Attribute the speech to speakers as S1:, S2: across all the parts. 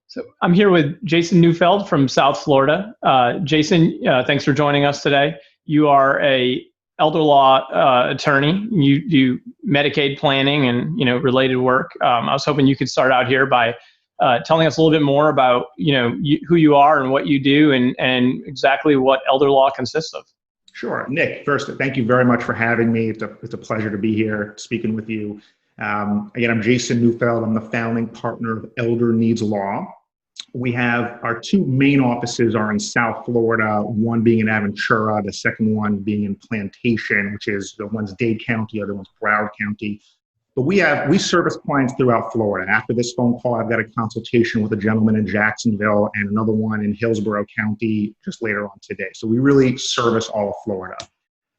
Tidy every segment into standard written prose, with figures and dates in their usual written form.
S1: So I'm here with Jason Neufeld from South Florida. Jason, thanks for joining us today. You are a elder law attorney. You do Medicaid planning and related work. I was hoping you could start out here by telling us a little bit more about who you are and what you do and exactly what elder law consists of.
S2: Sure. Nick, first, thank you very much for having me. It's a pleasure to be here speaking with you. Again, I'm Jason Neufeld. I'm the founding partner of Elder Needs Law. We have our two main offices are in South Florida, one being in Aventura, the second one being in Plantation, which is the one's Dade County, the other one's Broward County. But we service clients throughout Florida. After this phone call, I've got a consultation with a gentleman in Jacksonville and another one in Hillsborough County just later on today. So we really service all of Florida.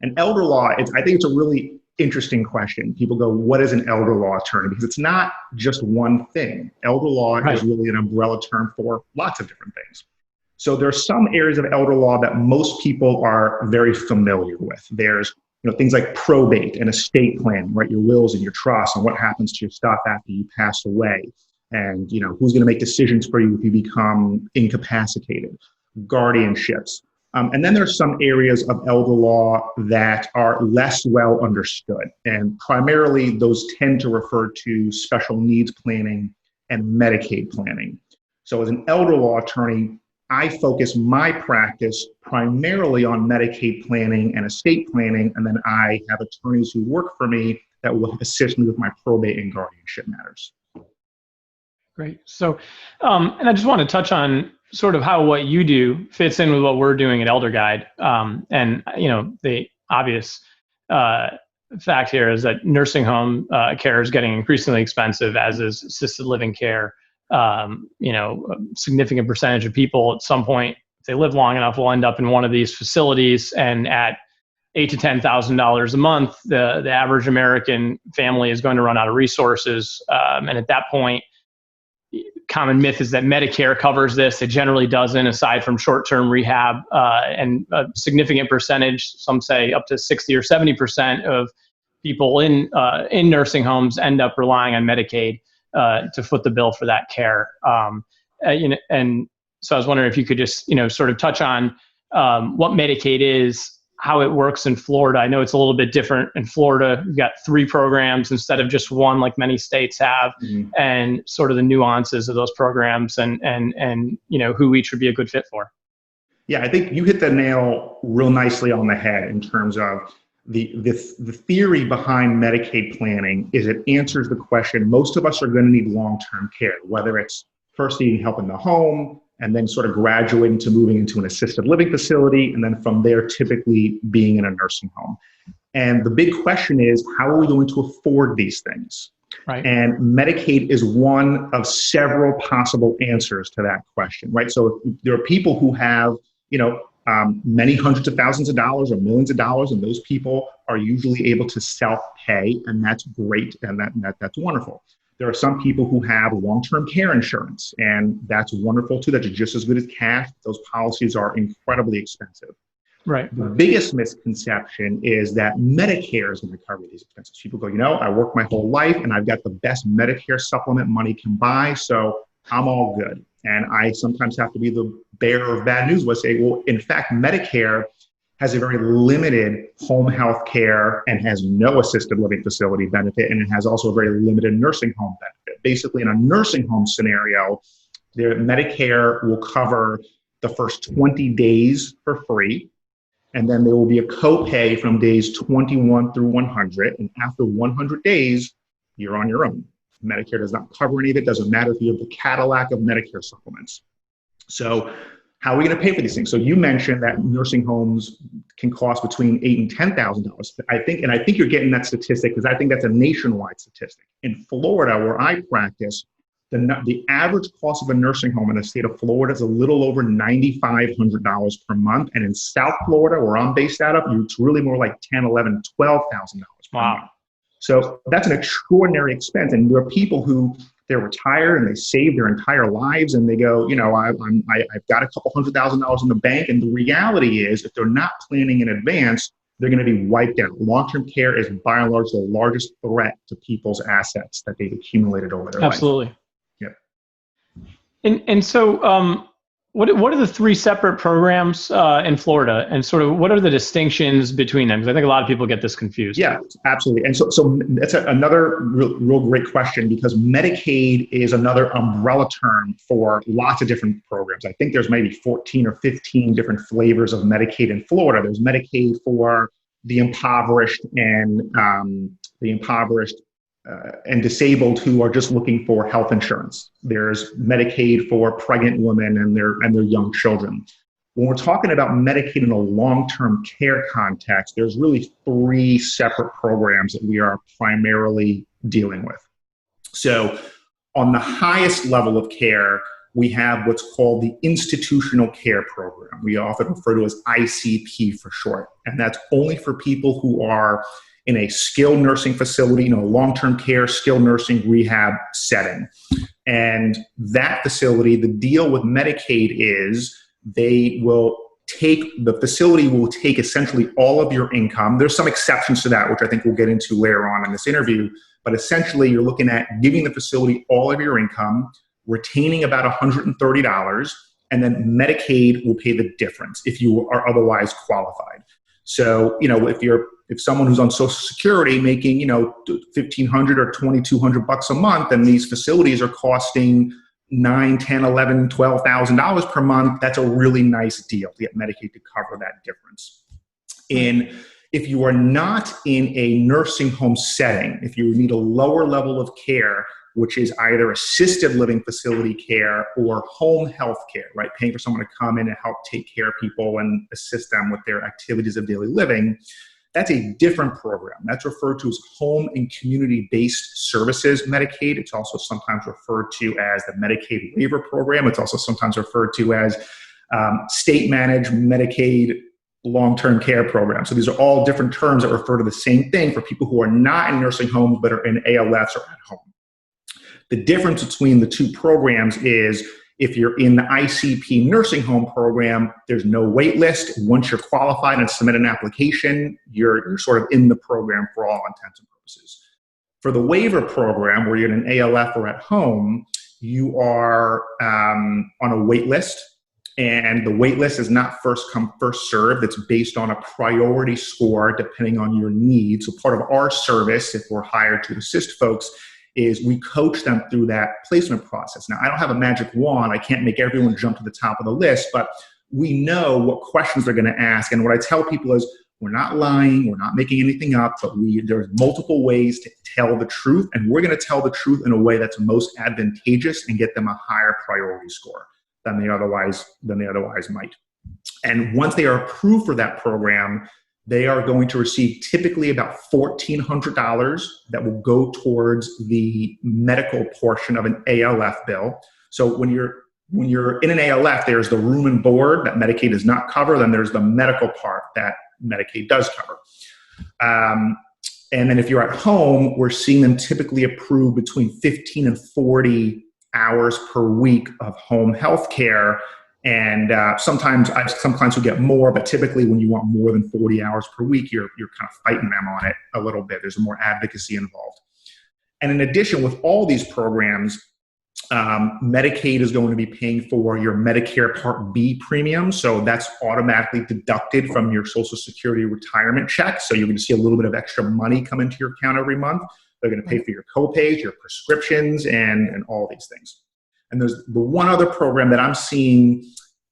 S2: And elder law, I think it's a really interesting question. People go, what is an elder law attorney? Because it's not just one thing. Elder law is really an umbrella term for lots of different things. So there's some areas of elder law that most people are very familiar with. There's things like probate and estate planning, right? Your wills and your trusts and what happens to your stuff after you pass away. And who's going to make decisions for you if you become incapacitated, guardianships. And then there's some areas of elder law that are less well understood. And primarily those tend to refer to special needs planning and Medicaid planning. So as an elder law attorney, I focus my practice primarily on Medicaid planning and estate planning. And then I have attorneys who work for me that will assist me with my probate and guardianship matters.
S1: Great. So, and I just want to touch on sort of how what you do fits in with what we're doing at Elder Guide. And the obvious fact here is that nursing home care is getting increasingly expensive, as is assisted living care. A significant percentage of people at some point, if they live long enough, will end up in one of these facilities. And at $8,000 to $10,000 a month, the average American family is going to run out of resources. And at that point, common myth is that Medicare covers this. It generally doesn't, aside from short-term rehab, and a significant percentage, some say up to 60 or 70% of people in nursing homes end up relying on Medicaid to foot the bill for that care. And so I was wondering if you could just sort of touch on what Medicaid is, how it works in Florida. I know it's a little bit different in Florida. We've got 3 programs instead of just one, like many states have, and sort of the nuances of those programs and who each would be a good fit for.
S2: Yeah, I think you hit the nail real nicely on the head in terms of the theory behind Medicaid planning is it answers the question, most of us are going to need long-term care, whether it's first needing help in the home, and then sort of graduating to moving into an assisted living facility, and then from there typically being in a nursing home. And the big question is, how are we going to afford these things?
S1: Right.
S2: And Medicaid is one of several possible answers to that question, right? So there are people who have, many hundreds of thousands of dollars or millions of dollars, and those people are usually able to self-pay, and that's great, and that's wonderful. There are some people who have long-term care insurance, and that's wonderful too. That's just as good as cash. Those policies are incredibly expensive.
S1: Right.
S2: The biggest misconception is that Medicare is going to cover these expenses. People go, I worked my whole life and I've got the best Medicare supplement money can buy, so I'm all good. And I sometimes have to be the bearer of bad news. Let's say, well, in fact, Medicare has a very limited home health care and has no assisted living facility benefit, and it has also a very limited nursing home benefit. Basically, in a nursing home scenario, Medicare will cover the first 20 days for free, and then there will be a copay from days 21 through 100, and after 100 days, you're on your own. Medicare does not cover any of it. Doesn't matter if you have the Cadillac of Medicare supplements. So how are we going to pay for these things? So you mentioned that nursing homes can cost between $8,000 and $10,000. I think you're getting that statistic because I think that's a nationwide statistic. In Florida, where I practice, the average cost of a nursing home in the state of Florida is a little over $9,500 per month. And in South Florida, where I'm based out of, it's really more like $10,000, $11,000, $12,000 per month. So that's an extraordinary expense. And there are people who they're retired and they save their entire lives and they go, I've got a couple $100,000 in the bank. And the reality is, if they're not planning in advance, they're going to be wiped out. Long-term care is by and large the largest threat to people's assets that they've accumulated over their life.
S1: Absolutely.
S2: Yep.
S1: And so, what are the three separate programs in Florida, and sort of what are the distinctions between them? Because I think a lot of people get this confused.
S2: Yeah, absolutely. And so that's another real great question, because Medicaid is another umbrella term for lots of different programs. I think there's maybe 14 or 15 different flavors of Medicaid in Florida. There's Medicaid for the impoverished and disabled who are just looking for health insurance. There's Medicaid for pregnant women and their young children. When we're talking about Medicaid in a long-term care context, there's really three separate programs that we are primarily dealing with. So on the highest level of care, we have what's called the institutional care program. We often refer to as ICP for short. And that's only for people who are in a skilled nursing facility, long-term care, skilled nursing rehab setting. And that facility, the deal with Medicaid is the facility will take essentially all of your income. There's some exceptions to that, which I think we'll get into later on in this interview. But essentially, you're looking at giving the facility all of your income, retaining about $130, and then Medicaid will pay the difference if you are otherwise qualified. So, if someone who's on Social Security making, $1,500 or $2,200 a month, and these facilities are costing $9,000, $10,000, $11,000, $12,000 per month, that's a really nice deal to get Medicaid to cover that difference. If you are not in a nursing home setting, if you need a lower level of care, which is either assisted living facility care or home health care, right? Paying for someone to come in and help take care of people and assist them with their activities of daily living. That's a different program. That's referred to as home and community-based services Medicaid. It's also sometimes referred to as the Medicaid waiver program. It's also sometimes referred to as state-managed Medicaid long-term care program. So these are all different terms that refer to the same thing for people who are not in nursing homes but are in ALFs or at home. The difference between the two programs is if you're in the ICP nursing home program, there's no wait list. Once you're qualified and submit an application, you're sort of in the program for all intents and purposes. For the waiver program, where you're in an ALF or at home, you are on a wait list. And the wait list is not first come, first served. It's based on a priority score depending on your needs. So part of our service, if we're hired to assist folks, is we coach them through that placement process. Now, I don't have a magic wand. I can't make everyone jump to the top of the list, but we know what questions they're going to ask. And what I tell people is, we're not lying, we're not making anything up, but there's multiple ways to tell the truth, and we're going to tell the truth in a way that's most advantageous and get them a higher priority score than they otherwise might. And once they are approved for that program, they are going to receive typically about $1,400 that will go towards the medical portion of an ALF bill. So when you're in an ALF, there's the room and board that Medicaid does not cover. Then there's the medical part that Medicaid does cover. And then if you're at home, we're seeing them typically approve between 15 and 40 hours per week of home health care. And sometimes I have some clients who get more, but typically when you want more than 40 hours per week, you're kind of fighting them on it a little bit. There's more advocacy involved. And in addition, with all these programs, Medicaid is going to be paying for your Medicare Part B premium. So that's automatically deducted from your Social Security retirement check. So you're going to see a little bit of extra money come into your account every month. They're going to pay for your copays, your prescriptions, and all these things. And there's the one other program that I'm seeing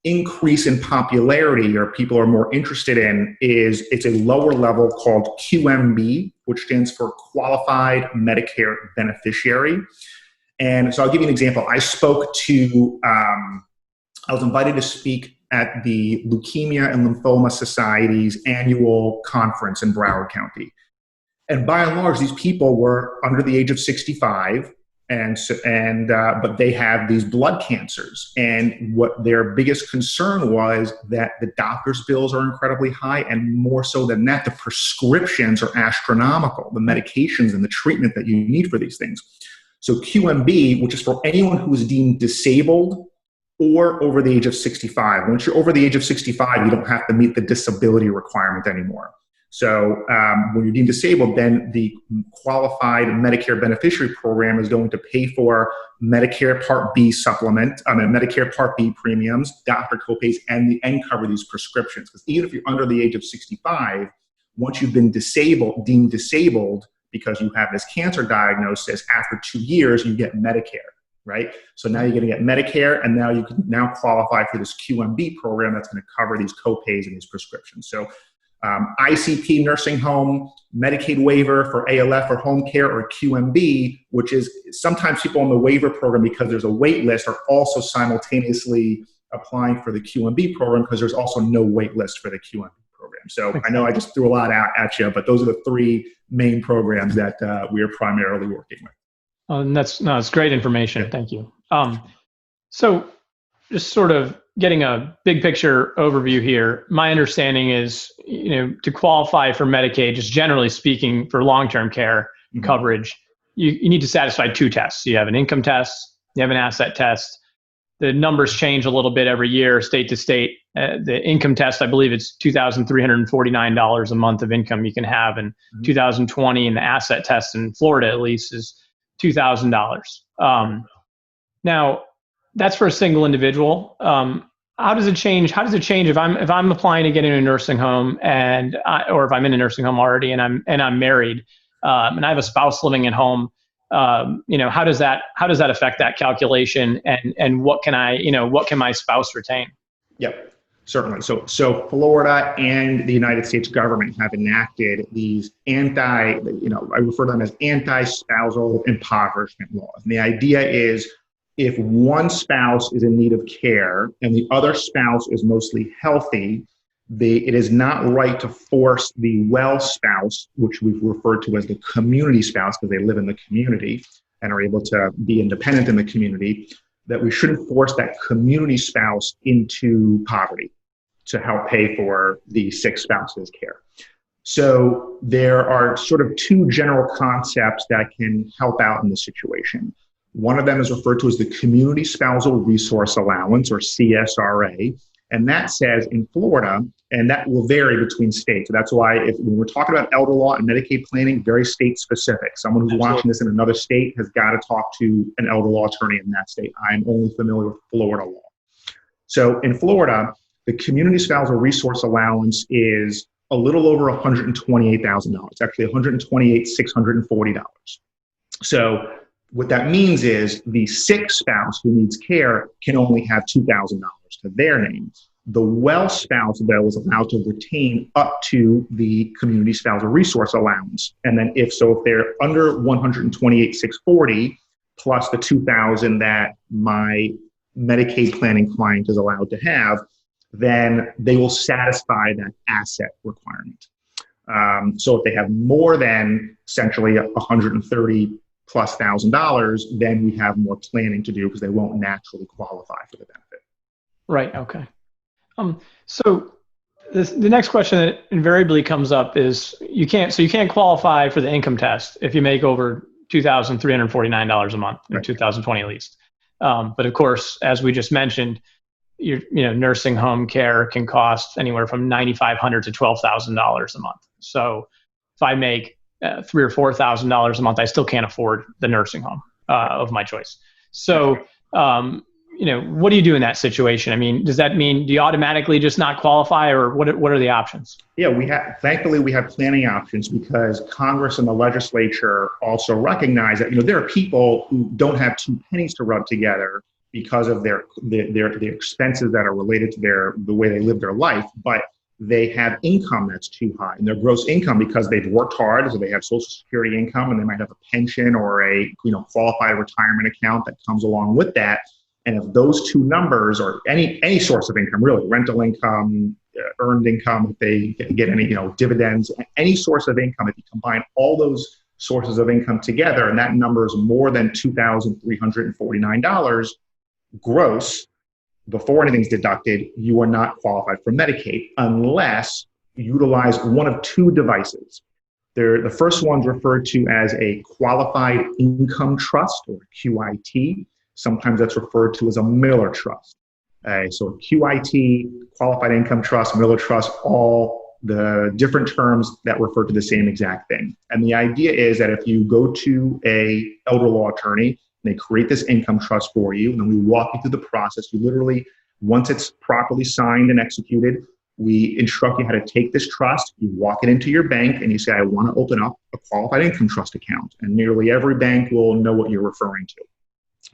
S2: increase in popularity, or people are more interested in, is it's a lower level called QMB, which stands for Qualified Medicare Beneficiary. And so I'll give you an example. I was invited to speak at the Leukemia and Lymphoma Society's annual conference in Broward County. And by and large, these people were under the age of 65, but they have these blood cancers. And what their biggest concern was that the doctor's bills are incredibly high, and more so than that, the prescriptions are astronomical, the medications and the treatment that you need for these things. So QMB, which is for anyone who is deemed disabled or over the age of 65. Once you're over the age of 65, you don't have to meet the disability requirement anymore. So when you're deemed disabled, then the qualified Medicare beneficiary program is going to pay for Medicare Part B Medicare Part B premiums, doctor copays, and cover these prescriptions. Because even if you're under the age of 65, once you've been deemed disabled because you have this cancer diagnosis, after 2 years, you get Medicare, right? So now you're going to get Medicare, and now you can now qualify for this QMB program that's going to cover these copays and these prescriptions. So ICP nursing home, Medicaid waiver for ALF or home care, or QMB, which is sometimes people on the waiver program, because there's a wait list, are also simultaneously applying for the QMB program because there's also no wait list for the QMB program. So I know I just threw a lot out at you, but those are the three main programs that we are primarily working with.
S1: And that's great information. Yeah. Thank you. So just sort of getting a big picture overview here, my understanding is, to qualify for Medicaid, just generally speaking, for long-term care coverage, you need to satisfy two tests. You have an income test, you have an asset test. The numbers change a little bit every year, state to state. The income test, I believe it's $2,349 a month of income you can have in 2020, and the asset test in Florida, at least, is $2,000. Now, that's for a single individual. How does it change? How does it change if I'm applying to get in a nursing home, or if I'm in a nursing home already and I'm married, and I have a spouse living at home? How does that affect that calculation? And what can my spouse retain? Yep,
S2: certainly. So Florida and the United States government have enacted these I refer to them as anti-spousal impoverishment laws. And the idea is, if one spouse is in need of care and the other spouse is mostly healthy, it is not right to force the well spouse, which we've referred to as the community spouse because they live in the community and are able to be independent in the community, that we shouldn't force that community spouse into poverty to help pay for the sick spouse's care. So there are sort of two general concepts that can help out in this situation. One of them is referred to as the Community Spousal Resource Allowance, or CSRA. And that says in Florida, and that will vary between states. So that's why when we're talking about elder law and Medicaid planning, very state specific. Someone who's watching this in another state has got to talk to an elder law attorney in that state. I'm only familiar with Florida law. So in Florida, the Community Spousal Resource Allowance is a little over $128,000. It's actually $128,640. So what that means is the sick spouse who needs care can only have $2,000 to their name. The well spouse, though, is allowed to retain up to the Community Spousal Resource Allowance. And then if they're under $128,640 plus the $2,000 that my Medicaid planning client is allowed to have, then they will satisfy that asset requirement. So if they have more than essentially $130,000 plus $1,000, then we have more planning to do because they won't naturally qualify for the benefit.
S1: Right. Okay. So the next question that invariably comes up is you can't qualify for the income test if you make over $2,349 a month in 2020 at least. But of course, as we just mentioned, nursing home care can cost anywhere from $9,500 to $12,000 a month. So if I make $3,000 or $4,000 a month, I still can't afford the nursing home of my choice. So, what do you do in that situation? I mean, does that mean do you automatically just not qualify, or what are the options?
S2: Yeah, thankfully we have planning options because Congress and the legislature also recognize that there are people who don't have two pennies to rub together because of their expenses that are related to the way they live their life, but they have income that's too high, and their gross income, because they've worked hard, so they have Social Security income, and they might have a pension or a qualified retirement account that comes along with that. And if those two numbers, or any source of income, really rental income, earned income, if they get any dividends, any source of income, if you combine all those sources of income together, and that number is more than $2,349 gross, before anything's deducted, you are not qualified for Medicaid unless you utilize one of two devices. The first one's referred to as a qualified income trust, or QIT. Sometimes that's referred to as a Miller trust. So QIT, qualified income trust, Miller trust, all the different terms that refer to the same exact thing. And the idea is that if you go to a elder law attorney, they create this income trust for you, and then we walk you through the process. You literally, once it's properly signed and executed, we instruct you how to take this trust. You walk it into your bank and you say, I want to open up a qualified income trust account. And nearly every bank will know what you're referring to.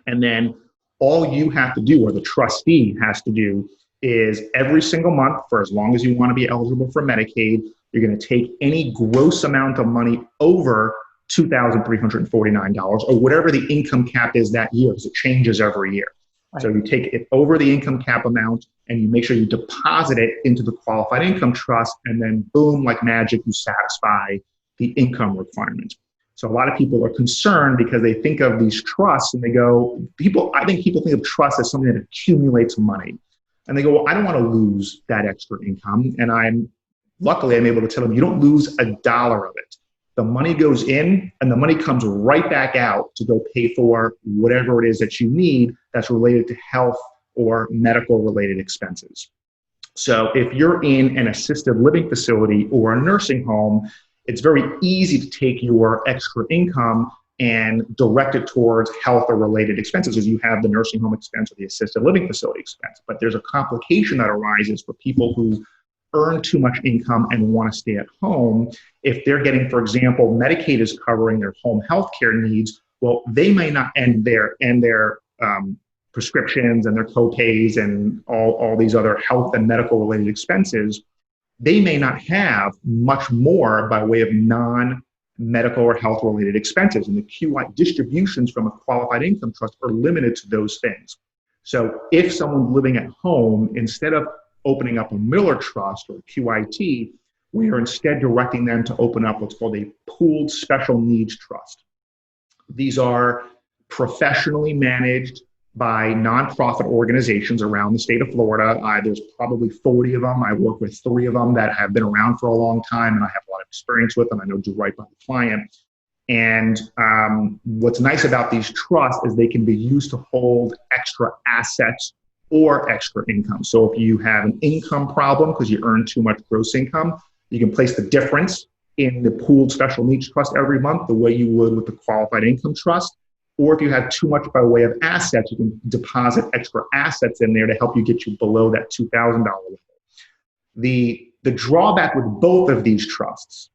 S2: And then all you have to do, or the trustee has to do, is every single month, for as long as you want to be eligible for Medicaid, you're going to take any gross amount of money over $2,349, or whatever the income cap is that year, because it changes every year. Right. So you take it over the income cap amount and you make sure you deposit it into the qualified income trust, and then boom, like magic, you satisfy the income requirement. So a lot of people are concerned because they think of these trusts and they go, I think people think of trust as something that accumulates money. And they go, well, I don't want to lose that extra income. And luckily I'm able to tell them, you don't lose a dollar of it. The money goes in and the money comes right back out to go pay for whatever it is that you need that's related to health or medical related expenses. So if you're in an assisted living facility or a nursing home, it's very easy to take your extra income and direct it towards health or related expenses, as you have the nursing home expense or the assisted living facility expense. But there's a complication that arises for people who earn too much income and want to stay at home. If they're getting, for example, Medicaid is covering their home health care needs, well, they may not end their prescriptions and their co-pays and all these other health and medical related expenses. They may not have much more by way of non-medical or health related expenses. And the QI distributions from a qualified income trust are limited to those things. So if someone's living at home, instead of opening up a Miller Trust or a QIT, we are instead directing them to open up what's called a pooled special needs trust. These are professionally managed by nonprofit organizations around the state of Florida. There's probably 40 of them. I work with 3 of them that have been around for a long time, and I have a lot of experience with them. I know do right by the client. And what's nice about these trusts is they can be used to hold extra assets or extra income. So if you have an income problem because you earn too much gross income, you can place the difference in the pooled special needs trust every month, the way you would with the qualified income trust. Or if you have too much by way of assets, you can deposit extra assets in there to help you get you below that $2,000 level. The drawback with both of these trusts,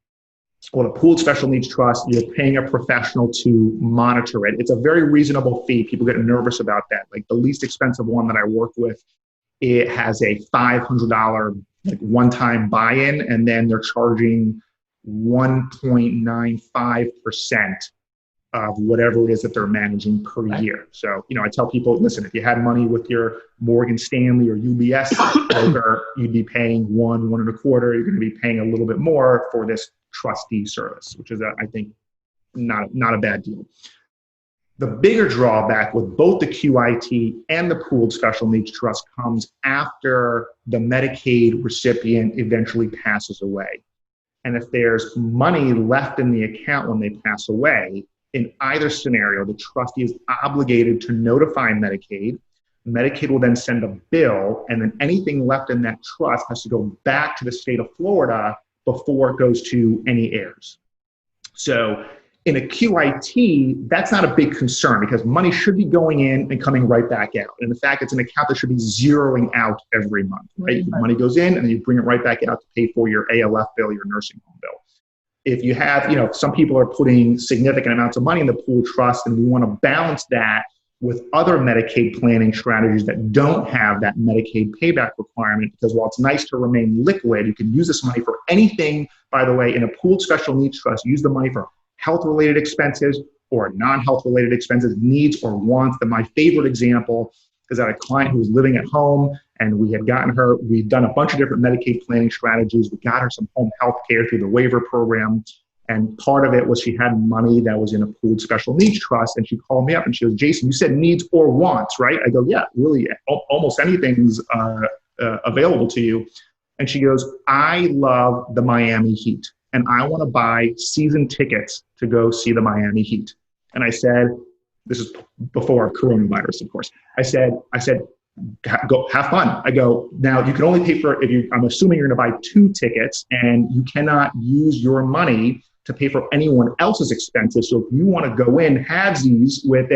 S2: well, the pooled special needs trust, you're paying a professional to monitor it. It's a very reasonable fee. People get nervous about that. Like the least expensive one that I work with, it has a $500 like one-time buy-in, and then they're charging 1.95% of whatever it is that they're managing per year. So, I tell people, listen, if you had money with your Morgan Stanley or UBS broker, you'd be paying 1.25. You're going to be paying a little bit more for this trustee service, which is, I think, not a bad deal. The bigger drawback with both the QIT and the pooled special needs trust comes after the Medicaid recipient eventually passes away. And if there's money left in the account when they pass away, in either scenario, the trustee is obligated to notify Medicaid. Medicaid will then send a bill, and then anything left in that trust has to go back to the state of Florida before it goes to any heirs. So in a QIT, that's not a big concern because money should be going in and coming right back out. And in fact, it's an account that should be zeroing out every month, right? Money goes in and then you bring it right back out to pay for your ALF bill, your nursing home bill. If you have, some people are putting significant amounts of money in the pool trust, and we want to balance that with other Medicaid planning strategies that don't have that Medicaid payback requirement, because while it's nice to remain liquid, you can use this money for anything. By the way, in a pooled special needs trust, use the money for health-related expenses or non-health-related expenses, needs or wants. My favorite example is that a client who was living at home, and we had gotten her, we'd done a bunch of different Medicaid planning strategies. We got her some home health care through the waiver program. And part of it was she had money that was in a pooled special needs trust. And she called me up and she goes, Jason, you said needs or wants, right? I go, yeah, really, almost anything's available to you. And she goes, I love the Miami Heat, and I want to buy season tickets to go see the Miami Heat. And I said, this is before coronavirus, of course. I said, go have fun. I go, now you can only pay for, I'm assuming you're going to buy 2 tickets and you cannot use your money to pay for anyone else's expenses. So if you want to go in halvesies with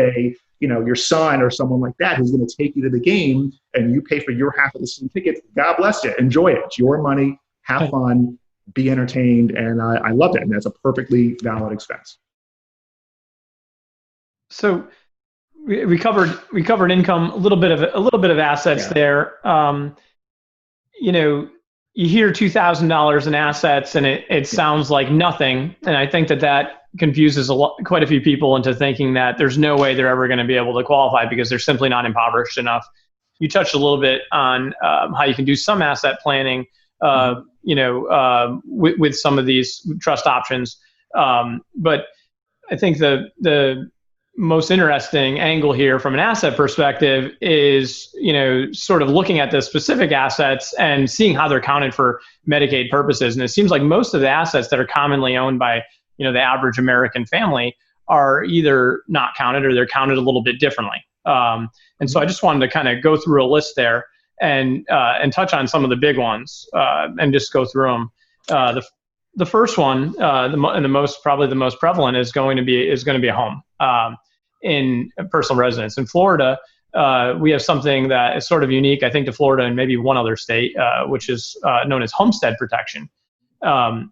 S2: your son or someone like that who's going to take you to the game and you pay for your half of the season tickets, God bless you. Enjoy it. It's your money. Have fun. Be entertained. And I loved it. And that's a perfectly valid expense.
S1: So we covered income, a little bit of assets there. You hear $2,000 in assets, and it sounds like nothing. And I think that confuses quite a few people into thinking that there's no way they're ever going to be able to qualify because they're simply not impoverished enough. You touched a little bit on how you can do some asset planning, with some of these trust options. But I think the most interesting angle here from an asset perspective is, sort of looking at the specific assets and seeing how they're counted for Medicaid purposes. And it seems like most of the assets that are commonly owned by, the average American family are either not counted or they're counted a little bit differently. And so I just wanted to kind of go through a list there and touch on some of the big ones and just go through them. The first one, and the most prevalent is going to be a home in a personal residence. In Florida, we have something that is sort of unique, I think, to Florida and maybe one other state, which is known as Homestead Protection. I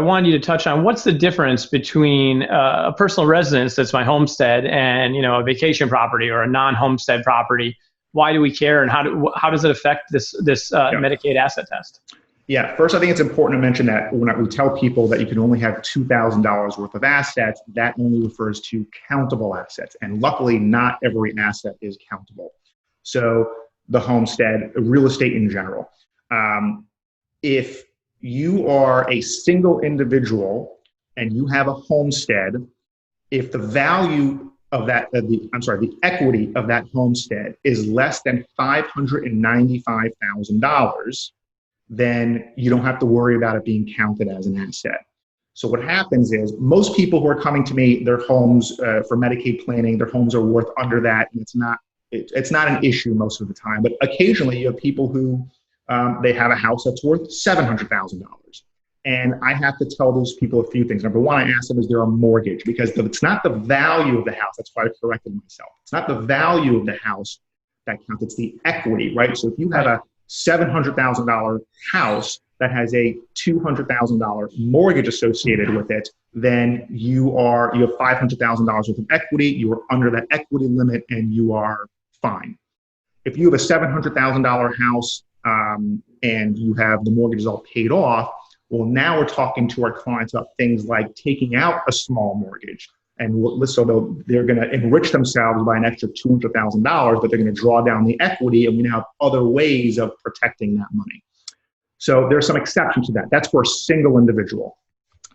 S1: wanted you to touch on what's the difference between a personal residence that's my homestead and a vacation property or a non-homestead property. Why do we care, and how does it affect this Medicaid asset test?
S2: Yeah, first, I think it's important to mention that when we tell people that you can only have $2,000 worth of assets, that only refers to countable assets. And luckily, not every asset is countable. So the homestead, real estate in general. If you are a single individual and you have a homestead, if the value of the equity of that homestead is less than $595,000, then you don't have to worry about it being counted as an asset. So what happens is most people who are coming to me, their homes for Medicaid planning, their homes are worth under that, and it's not an issue most of the time. But occasionally you have people who they have a house that's worth $700,000. And I have to tell those people a few things. Number one, I ask them, is there a mortgage? Because it's not the value of the house. That's why I corrected myself. It's not the value of the house that counts. It's the equity, right? So if you have a $700,000 house that has a $200,000 mortgage associated with it, then you have $500,000 worth of equity. You are under that equity limit, and you are fine. If you have a $700,000 house and you have the mortgage is all paid off, well, now we're talking to our clients about things like taking out a small mortgage. And so they're going to enrich themselves by an extra $200,000, but they're going to draw down the equity, and we now have other ways of protecting that money. So there's some exception to that. That's for a single individual.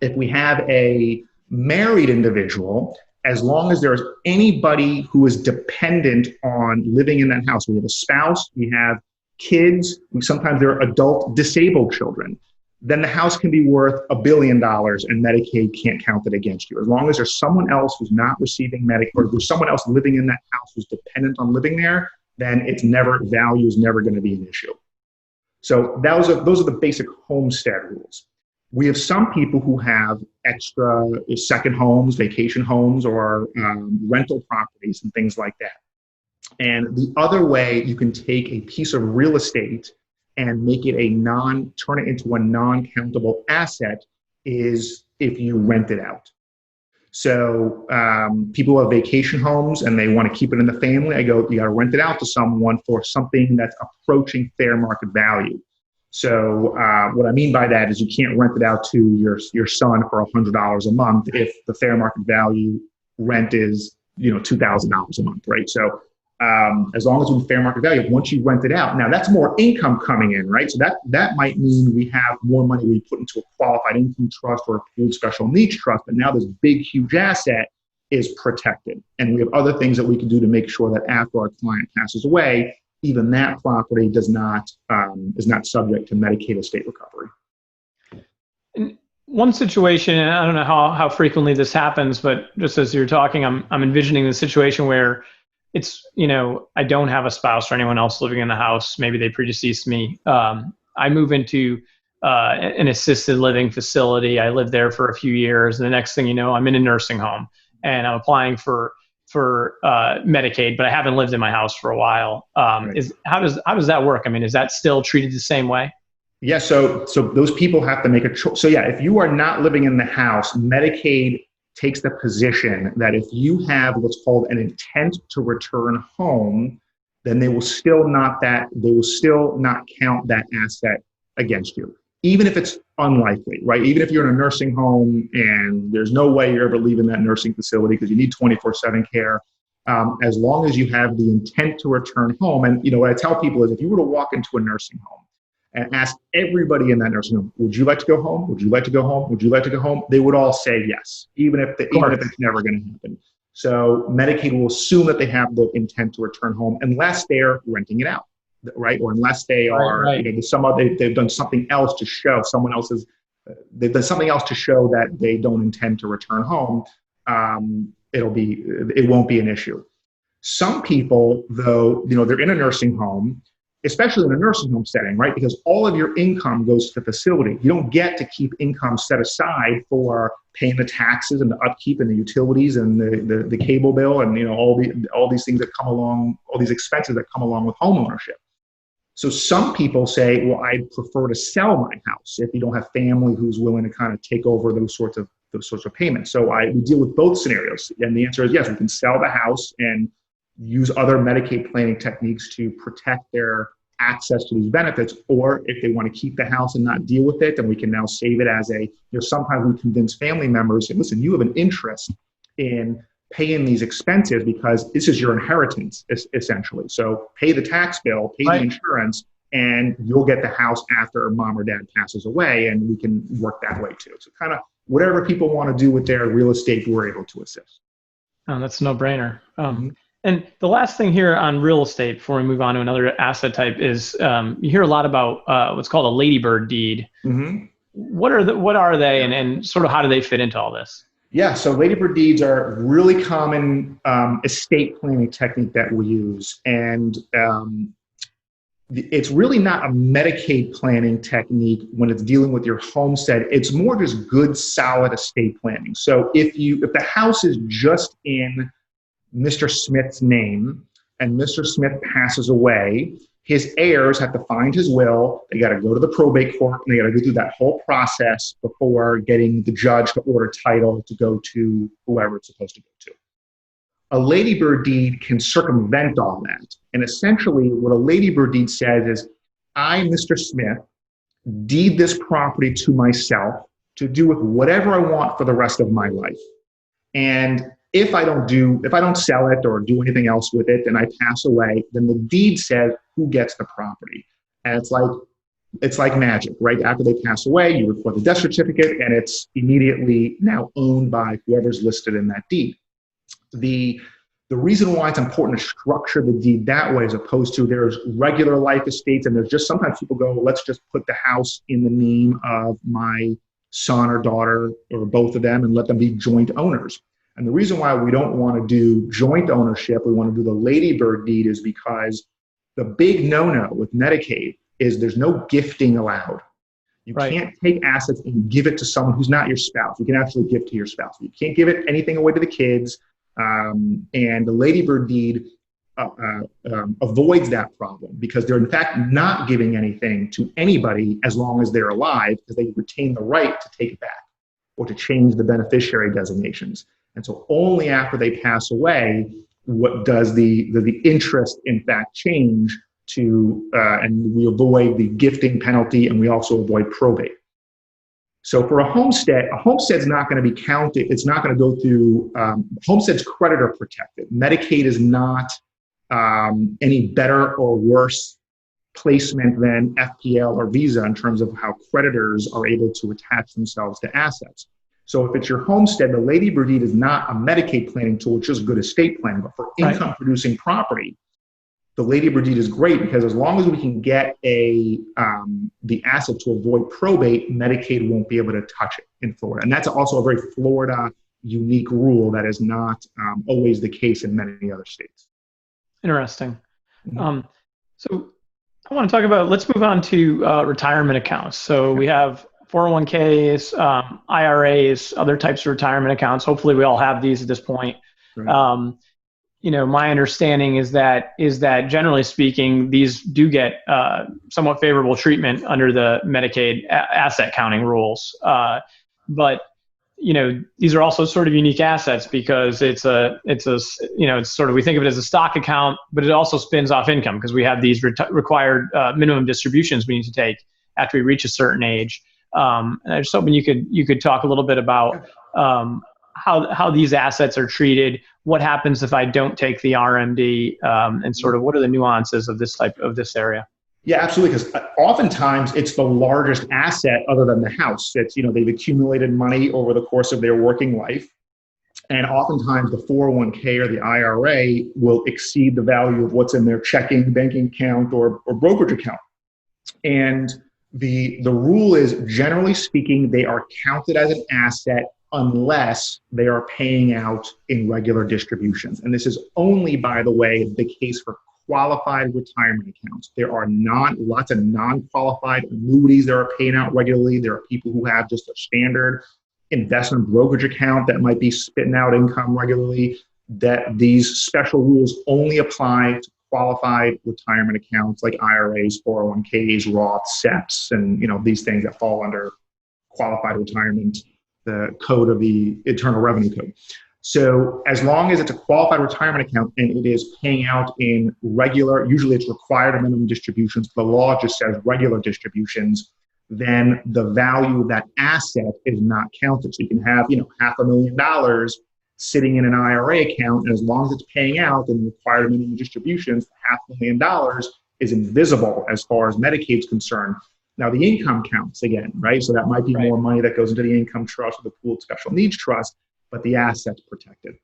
S2: If we have a married individual, as long as there's anybody who is dependent on living in that house, we have a spouse, we have kids, sometimes they're adult disabled children, then the house can be worth $1 billion and Medicaid can't count it against you. As long as there's someone else who's not receiving Medicaid, or there's someone else living in that house who's dependent on living there, then value is never going to be an issue. So those are the basic homestead rules. We have some people who have extra second homes, vacation homes, or rental properties and things like that. And the other way you can take a piece of real estate and make it turn it into a non-countable asset is if you rent it out. So people have vacation homes and they want to keep it in the family. I go, you got to rent it out to someone for something that's approaching fair market value. So what I mean by that is you can't rent it out to your son for $100 a month if the fair market value rent is $2,000 a month, right? So as long as it's fair market value, once you rent it out, now that's more income coming in, right? So that might mean we have more money we put into a qualified income trust or a pooled special needs trust, but now this big, huge asset is protected. And we have other things that we can do to make sure that after our client passes away, even that property is not subject to Medicaid estate recovery.
S1: In one situation, and I don't know how frequently this happens, but just as you're talking, I'm envisioning the situation where it's, I don't have a spouse or anyone else living in the house. Maybe they predeceased me. I move into an assisted living facility. I lived there for a few years. And the next thing you know, I'm in a nursing home and I'm applying for Medicaid, but I haven't lived in my house for a while.
S2: Right.
S1: How does that work? I mean, is that still treated the same way?
S2: Yeah, so those people have to make a choice. So yeah, if you are not living in the house, Medicaid takes the position that if you have what's called an intent to return home, then they will still not count that asset against you, even if it's unlikely, right? Even if you're in a nursing home and there's no way you're ever leaving that nursing facility because you need 24/7 care, as long as you have the intent to return home. And what I tell people is, if you were to walk into a nursing home and ask everybody in that nursing home, would you like to go home? Would you like to go home? Would you like to go home? They would all say yes, even if it's never going to happen. So Medicaid will assume that they have the intent to return home unless they're renting it out, right? Or unless they are, they've done something else to show they've done something else to show that they don't intend to return home. It won't be an issue. Some people, though, they're in a nursing home, especially in a nursing home setting, right? Because all of your income goes to the facility. You don't get to keep income set aside for paying the taxes and the upkeep and the utilities and the cable bill and all these things that come along, all these expenses that come along with home ownership. So some people say, well, I'd prefer to sell my house if you don't have family who's willing to kind of take over those sorts of payments. So we deal with both scenarios. And the answer is yes, we can sell the house and use other Medicaid planning techniques to protect their access to these benefits. Or if they want to keep the house and not deal with it, then we can now save it as sometimes we convince family members, listen, you have an interest in paying these expenses because this is your inheritance, essentially. So pay the tax bill, pay the insurance, and you'll get the house after mom or dad passes away, and we can work that way too. So kind of whatever people want to do with their real estate, we're able to assist.
S1: Oh, that's a no-brainer. And the last thing here on real estate before we move on to another asset type is you hear a lot about what's called a ladybird deed.
S2: Mm-hmm.
S1: What are they and sort of how do they fit into all this?
S2: Yeah, so ladybird deeds are a really common estate planning technique that we use. And it's really not a Medicaid planning technique when it's dealing with your homestead. It's more just good, solid estate planning. So if the house is just in Mr. Smith's name and Mr. Smith passes away, his heirs have to find his will. They got to go to the probate court and they got to go through that whole process before getting the judge to order title to go to whoever it's supposed to go to. A ladybird deed can circumvent all that. And essentially what a ladybird deed says is, I, Mr. Smith, deed this property to myself to do with whatever I want for the rest of my life. And if I don't sell it or do anything else with it and I pass away, then the deed says who gets the property. And it's like magic, right? After they pass away, you record the death certificate and it's immediately now owned by whoever's listed in that deed. The reason why it's important to structure the deed that way, as opposed to there's regular life estates, and there's just sometimes people go, let's just put the house in the name of my son or daughter or both of them and let them be joint owners. And the reason why we don't want to do joint ownership, we want to do the ladybird deed, is because the big no-no with Medicaid is there's no gifting allowed. You can't take assets and give it to someone who's not your spouse. You can actually give to your spouse. You can't give anything away to the kids. And the ladybird deed avoids that problem because they're in fact not giving anything to anybody as long as they're alive, because they retain the right to take it back or to change the beneficiary designations. And so only after they pass away, what does the interest in fact change to, and we avoid the gifting penalty, and we also avoid probate. So for a homestead's not going to be counted. It's not going to go through, homestead's creditor protected. Medicaid is not any better or worse placement than FPL or Visa in terms of how creditors are able to attach themselves to assets. So if it's your homestead, the ladybird deed is not a Medicaid planning tool, it's just good estate planning. But for income producing property, the ladybird deed is great because as long as we can get the asset to avoid probate, Medicaid won't be able to touch it in Florida. And that's also a very Florida unique rule that is not always the case in many other states.
S1: Interesting.
S2: Mhm.
S1: So I want to talk about, let's move on to retirement accounts. So we have 401ks, IRAs, other types of retirement accounts. Hopefully we all have these at this point.
S2: Right.
S1: My understanding is that generally speaking, these do get somewhat favorable treatment under the Medicaid asset counting rules. But these are also sort of unique assets because it's sort of, we think of it as a stock account, but it also spins off income because we have these required minimum distributions we need to take after we reach a certain age. And I was hoping you could talk a little bit about how these assets are treated, what happens if I don't take the RMD, and sort of what are the nuances of this area.
S2: Yeah, absolutely. Because oftentimes it's the largest asset other than the house. It's, they've accumulated money over the course of their working life. And oftentimes the 401k or the IRA will exceed the value of what's in their checking, banking account or brokerage account. And the rule is, generally speaking, they are counted as an asset unless they are paying out in regular distributions. And this is only, by the way, the case for qualified retirement accounts. There are lots of non-qualified annuities that are paying out regularly. There are people who have just a standard investment brokerage account that might be spitting out income regularly. That these special rules only apply to qualified retirement accounts like IRAs, 401ks, Roths, SEPs, and these things that fall under qualified retirement, the code of the Internal Revenue Code. So as long as it's a qualified retirement account and it is paying out in regular, usually it's required minimum distributions, the law just says regular distributions, then the value of that asset is not counted. So you can have, $500,000 sitting in an IRA account, and as long as it's paying out and required minimum distributions, $500,000 is invisible as far as Medicaid's concerned. Now the income counts again, right? So that might be more money that goes into the income trust or the pooled special needs trust, but the asset's protected.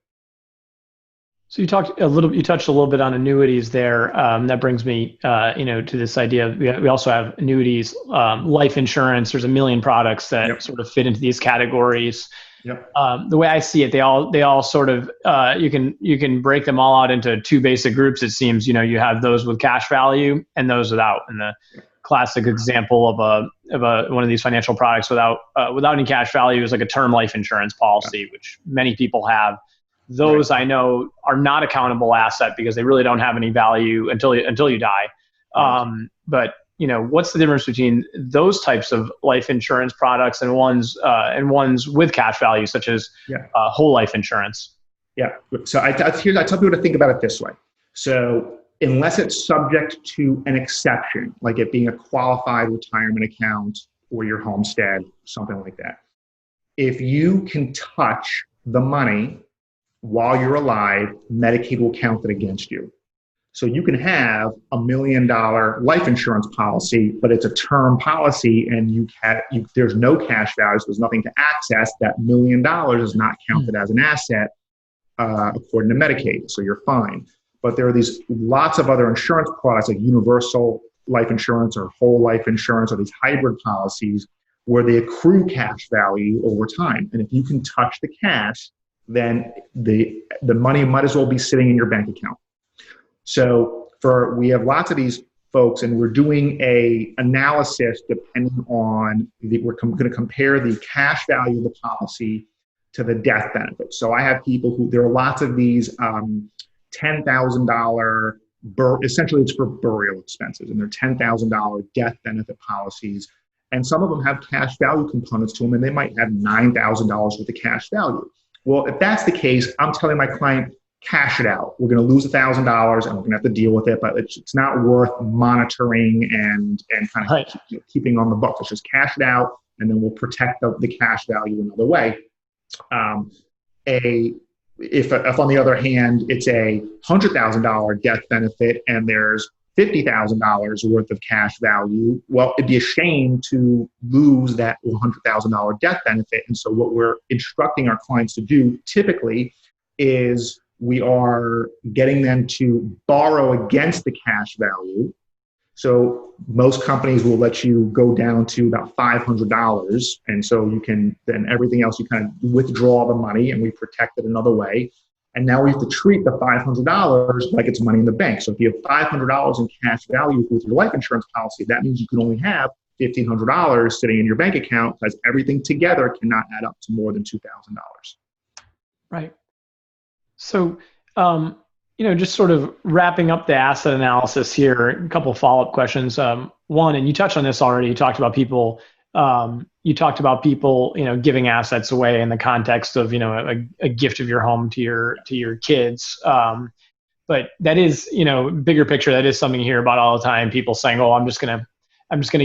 S1: So you touched a little bit on annuities there. That brings me, to this idea. We also have annuities, life insurance. There's a million products that sort of fit into these categories.
S2: Yep.
S1: The way I see it, they all sort of, you can break them all out into two basic groups. It seems, you have those with cash value and those without. And the classic example of one of these financial products without any cash value is like a term life insurance policy, which many people have. Those I know are not a countable asset because they really don't have any value until you die. But what's the difference between those types of life insurance products and ones with cash value, such as whole life insurance?
S2: Yeah. So I tell people to think about it this way. So unless it's subject to an exception, like it being a qualified retirement account or your homestead, something like that, if you can touch the money while you're alive, Medicaid will count it against you. So you can have $1 million life insurance policy, but it's a term policy and there's no cash value, so there's nothing to access. That $1 million is not counted as an asset according to Medicaid, so you're fine. But there are these lots of other insurance products like universal life insurance or whole life insurance or these hybrid policies where they accrue cash value over time. And if you can touch the cash, then the money might as well be sitting in your bank account. So we have lots of these folks, and we're doing a analysis depending on we're going to compare the cash value of the policy to the death benefit. So I have people there are lots of these $10,000 essentially it's for burial expenses, and they're $10,000 death benefit policies. And some of them have cash value components to them, and they might have $9,000 worth of cash value. Well, if that's the case, I'm telling my client, cash it out. We're going to lose $1,000 and we're going to have to deal with it, but it's not worth monitoring and kind of keeping on the books. Let's just cash it out, and then we'll protect the cash value another way. If on the other hand, it's a $100,000 death benefit and there's $50,000 worth of cash value, well, it'd be a shame to lose that $100,000 death benefit. And so what we're instructing our clients to do typically is we are getting them to borrow against the cash value. So most companies will let you go down to about $500. And so you can, then everything else, you kind of withdraw the money and we protect it another way. And now we have to treat the $500 like it's money in the bank. So if you have $500 in cash value with your life insurance policy, that means you can only have $1,500 sitting in your bank account, because everything together cannot add up to more than $2,000.
S1: Right. So, just sort of wrapping up the asset analysis here, a couple of follow-up questions. One, and you touched on this already, you talked about people, giving assets away in the context of, a gift of your home to your kids. But that is, bigger picture, that is something you hear about all the time. People saying, "Oh, I'm just gonna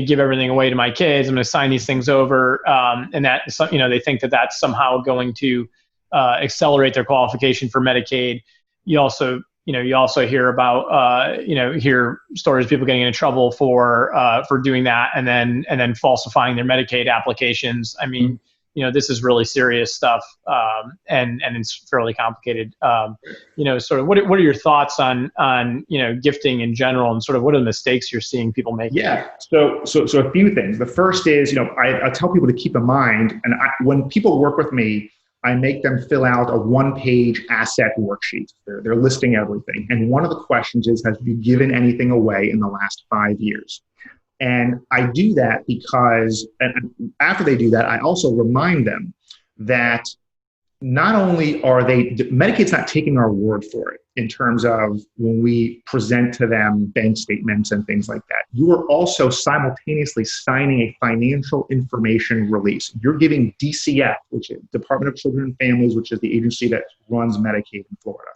S1: give everything away to my kids. I'm gonna sign these things over," and that, they think that that's somehow going to accelerate their qualification for Medicaid. You also hear about, hear stories of people getting into trouble for doing that, and then falsifying their Medicaid applications. I mean, this is really serious stuff, and it's fairly complicated. Sort of what are your thoughts on gifting in general, and sort of what are the mistakes you're seeing people make?
S2: Yeah. So a few things. The first is, I tell people to keep in mind, and when people work with me, I make them fill out a one-page asset worksheet. They're listing everything. And one of the questions is, have you given anything away in the last 5 years? And I do that because, and after they do that, I also remind them that not only are Medicaid's not taking our word for it in terms of when we present to them bank statements and things like that. You are also simultaneously signing a financial information release. You're giving DCF, which is Department of Children and Families, which is the agency that runs Medicaid in Florida.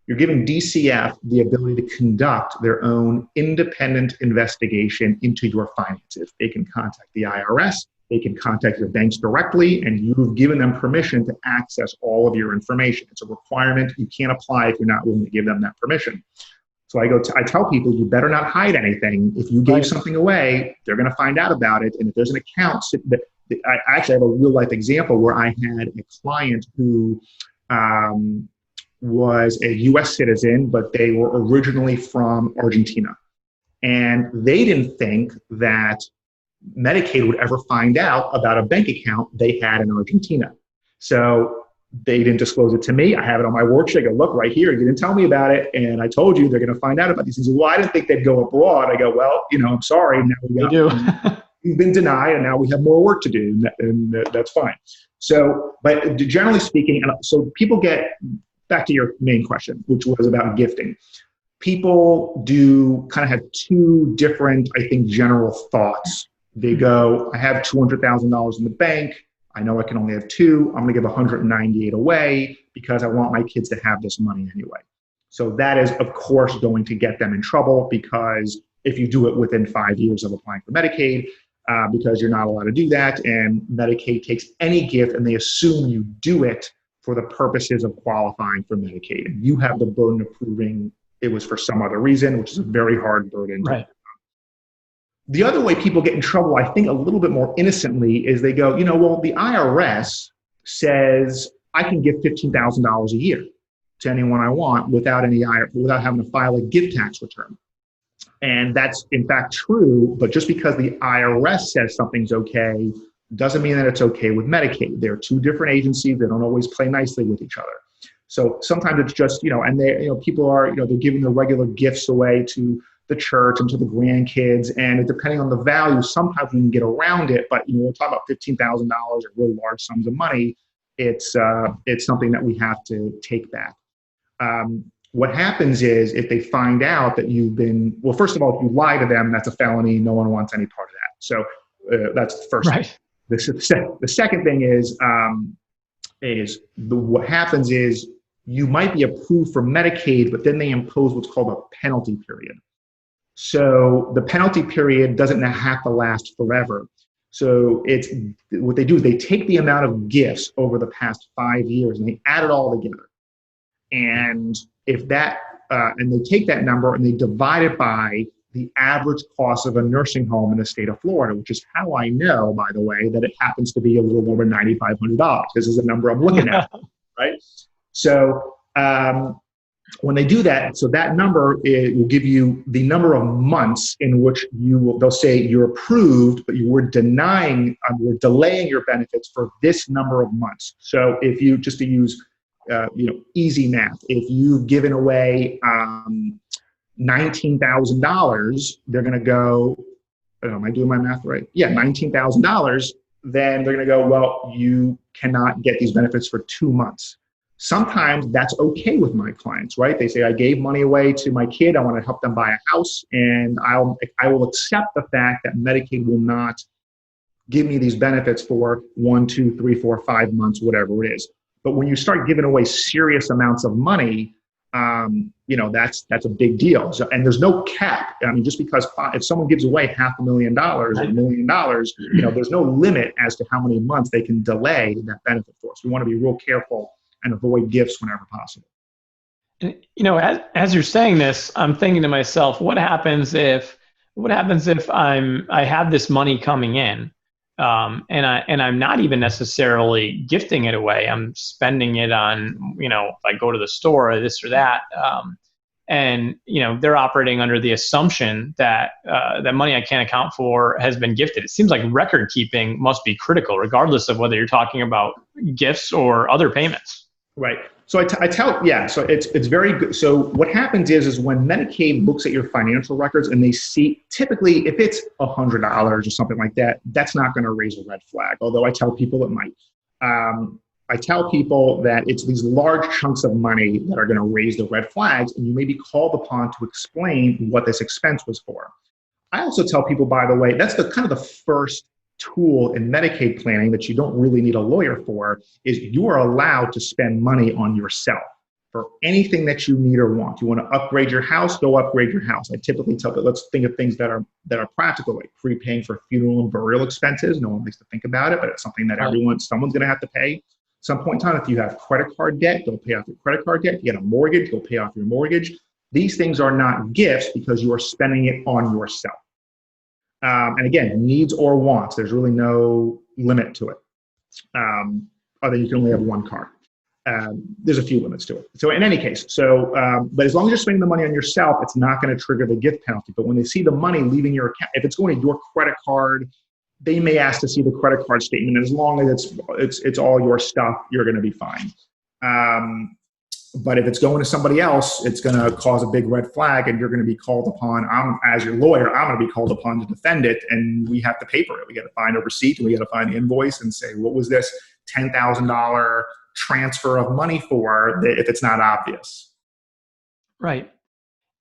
S2: You're giving DCF the ability to conduct their own independent investigation into your finances. They can contact the IRS. They can contact your banks directly, and you've given them permission to access all of your information. It's a requirement. You can't apply if you're not willing to give them that permission. So I tell people, you better not hide anything. If you gave something away, they're going to find out about it. And if there's an account, I actually have a real life example where I had a client who was a U.S. citizen, but they were originally from Argentina. And they didn't think that Medicaid would ever find out about a bank account they had in Argentina. So they didn't disclose it to me. I have it on my worksheet. I go, look, right here, you didn't tell me about it. And I told you they're going to find out about these things. Well, I didn't think they'd go abroad. I go, well, I'm sorry. Now you've been denied, and now we have more work to do. And that's fine. So, but generally speaking, so people get back to your main question, which was about gifting. People do kind of have two different, I think, general thoughts. They go, I have $200,000 in the bank. I know I can only have two. I'm going to give 198 away because I want my kids to have this money anyway. So that is, of course, going to get them in trouble, because if you do it within 5 years of applying for Medicaid, because you're not allowed to do that, and Medicaid takes any gift and they assume you do it for the purposes of qualifying for Medicaid. And you have the burden of proving it was for some other reason, which is a very hard burden.
S1: Right.
S2: The other way people get in trouble, I think a little bit more innocently, is they go, well, the IRS says I can give $15,000 a year to anyone I want without having to file a gift tax return. And that's in fact true, but just because the IRS says something's okay doesn't mean that it's okay with Medicaid. They're two different agencies. They don't always play nicely with each other. So sometimes it's just, and they, people are, they're giving their regular gifts away to the church and to the grandkids, and depending on the value, sometimes we can get around it. But we're talking about $15,000 or really large sums of money. It's something that we have to take back. What happens is, if they find out that well, first of all, if you lie to them, that's a felony. No one wants any part of that. So that's the first thing. The second thing is what happens is you might be approved for Medicaid, but then they impose what's called a penalty period. So the penalty period doesn't have to last forever. So what they do is they take the amount of gifts over the past 5 years and they add it all together. And and they take that number and they divide it by the average cost of a nursing home in the state of Florida, which is how I know, by the way, that it happens to be a little over $9,500. This is the number I'm looking at, right? So when they do that, so that number will give you the number of months in which they'll say you're approved, but we're delaying your benefits for this number of months. So if you, just to use easy math. If you've given away $19,000, they're going to go, am I doing my math right? Yeah, $19,000. Then they're going to go, well, you cannot get these benefits for 2 months. Sometimes that's okay with my clients, right? They say, I gave money away to my kid. I want to help them buy a house. And I will accept the fact that Medicaid will not give me these benefits for 1, 2, 3, 4, 5 months, whatever it is. But when you start giving away serious amounts of money, that's a big deal. So, and there's no cap. I mean, just because if someone gives away $500,000 or $1 million, there's no limit as to how many months they can delay that benefit for. So we want to be real careful and avoid gifts whenever possible.
S1: And, as you're saying this, I'm thinking to myself, what happens if I have this money coming in, and I'm not even necessarily gifting it away. I'm spending it on, if I go to the store or this or that, and they're operating under the assumption that that money I can't account for has been gifted. It seems like record keeping must be critical, regardless of whether you're talking about gifts or other payments.
S2: Right. So so it's very good. So what happens is when Medicaid looks at your financial records and they see, typically if it's $100 or something like that, that's not going to raise a red flag. Although I tell people it might. I tell people that it's these large chunks of money that are going to raise the red flags, and you may be called upon to explain what this expense was for. I also tell people, by the way, that's the kind of the first tool in Medicaid planning that you don't really need a lawyer for, is you are allowed to spend money on yourself for anything that you need or want. You want to upgrade your house, go upgrade your house. I typically tell people, let's think of things that are practical, like prepaying for funeral and burial expenses. No one likes to think about it, but it's something that someone's going to have to pay. Some point in time, if you have credit card debt, go pay off your credit card debt. If you get a mortgage, go pay off your mortgage. These things are not gifts because you are spending it on yourself. And again, needs or wants, there's really no limit to it. Other than you can only have one car. There's a few limits to it. So in any case, but as long as you're spending the money on yourself, it's not going to trigger the gift penalty. But when they see the money leaving your account, if it's going to your credit card, they may ask to see the credit card statement. And as long as it's all your stuff, you're going to be fine. But if it's going to somebody else, it's going to cause a big red flag, and you're going to be called upon. As your lawyer, I'm going to be called upon to defend it, and we have to paper it. We got to find a receipt, and we got to find the invoice and say, what was this $10,000 transfer of money for, if it's not obvious?
S1: Right.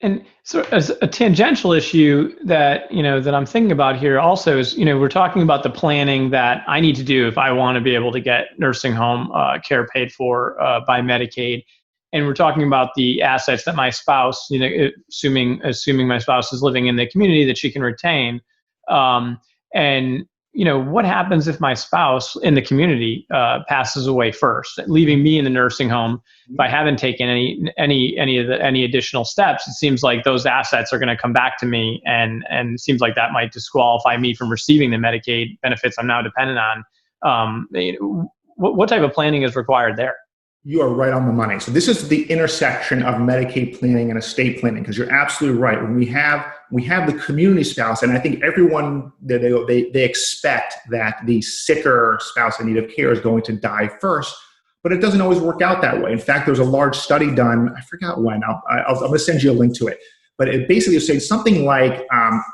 S1: And so as a tangential issue that I'm thinking about here also is, we're talking about the planning that I need to do if I want to be able to get nursing home care paid for by Medicaid. And we're talking about the assets that my spouse, assuming my spouse is living in the community, that she can retain. And what happens if my spouse in the community passes away first, leaving me in the nursing home? If I haven't taken any additional steps, it seems like those assets are going to come back to me, and it seems like that might disqualify me from receiving the Medicaid benefits I'm now dependent on. What type of planning is required there?
S2: You are right on the money. So this is the intersection of Medicaid planning and estate planning, because you're absolutely right. When we have the community spouse, and I think everyone, they expect that the sicker spouse in need of care is going to die first, but it doesn't always work out that way. In fact, there's a large study done, I forgot when, I'm going to send you a link to it, but it basically is saying something like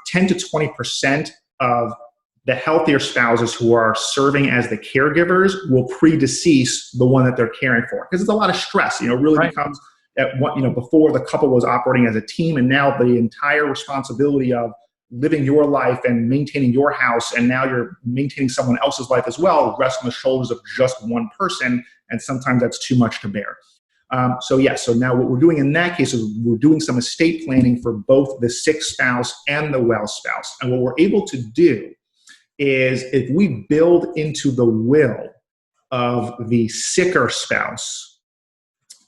S2: 10 to 20% of the healthier spouses who are serving as the caregivers will predecease the one that they're caring for, because it's a lot of stress. It really becomes before the couple was operating as a team, and now the entire responsibility of living your life and maintaining your house, and now you're maintaining someone else's life as well, rests on the shoulders of just one person, and sometimes that's too much to bear. So now what we're doing in that case is we're doing some estate planning for both the sick spouse and the well spouse. And what we're able to do is, if we build into the will of the sicker spouse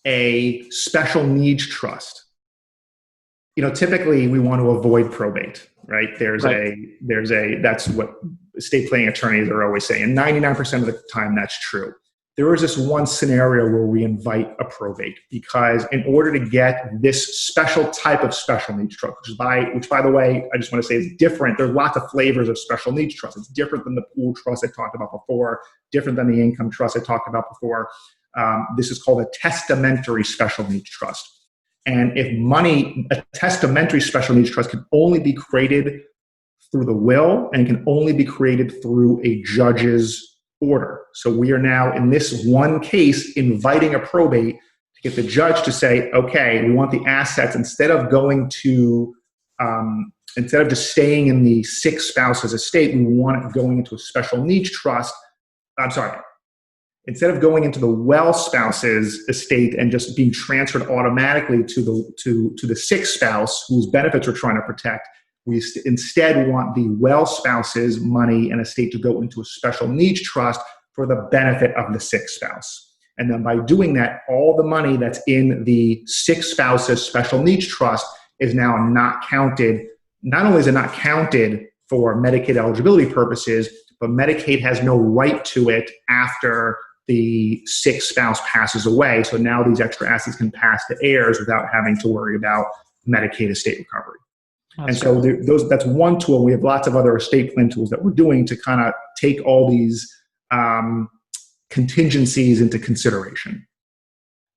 S2: a special needs trust. Typically we want to avoid probate, right? That's what estate planning attorneys are always saying. And 99% of the time that's true. There is this one scenario where we invite a probate, because in order to get this special type of special needs trust, which by the way, I just want to say is different. There's lots of flavors of special needs trust. It's different than the pool trust I talked about before, different than the income trust I talked about before. This is called a testamentary special needs trust. And if a testamentary special needs trust can only be created through the will and can only be created through a judge's order. So we are now, in this one case, inviting a probate to get the judge to say, okay, we want the assets, instead of just staying in the sick spouse's estate, we want it going into a special needs trust. Instead of going into the well spouse's estate and just being transferred automatically to the sick spouse whose benefits we're trying to protect, we instead want the well spouse's money and estate to go into a special needs trust for the benefit of the sick spouse. And then by doing that, all the money that's in the sick spouse's special needs trust is now not counted. Not only is it not counted for Medicaid eligibility purposes, but Medicaid has no right to it after the sick spouse passes away. So now these extra assets can pass to heirs without having to worry about Medicaid estate recovery. That's one tool. We have lots of other estate plan tools that we're doing to kind of take all these contingencies into consideration.